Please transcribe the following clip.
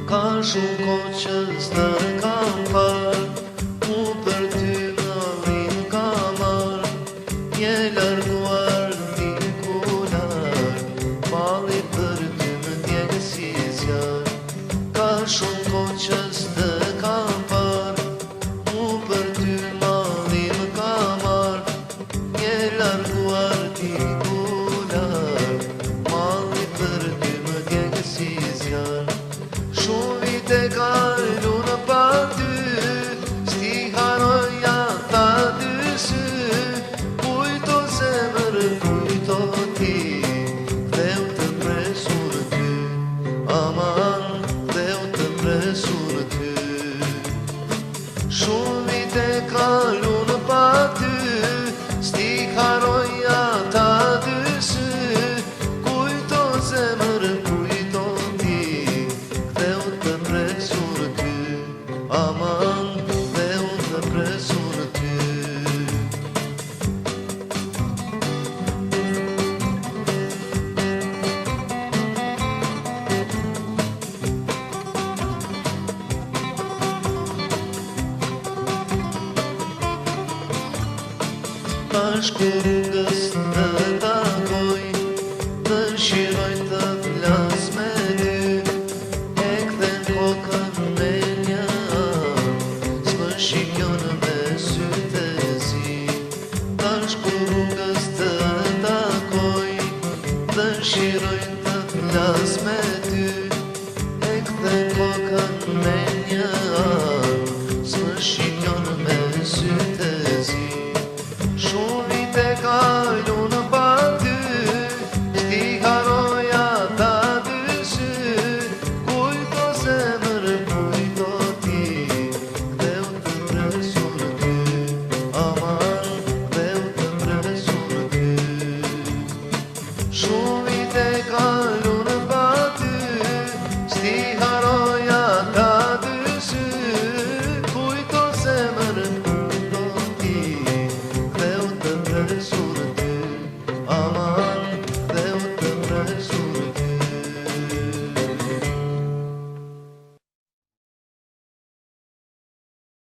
Ka shumë kohë që s'të kam parë, mu për ty mallin ka marrë, je larguar diku lart, malli për ty më ndjek si zjarr. Ka shumë kohë që s'të kam parë, mu për ty mallin ka marrë, je larguar diku lart, malli për ty më ndjek si zjarr. Shumë vite kalun pa ty, s'ti haroj ata dy sy, kujto zemër, kujto ti, ktheu të presur ty, aman, ktheu të presur ty. Shumë vite kalun pa ty, s'ti haroj ata dy sy, kujto zemër, kujto ti, aman, ktheu të presur ty. Aşk kırgızdı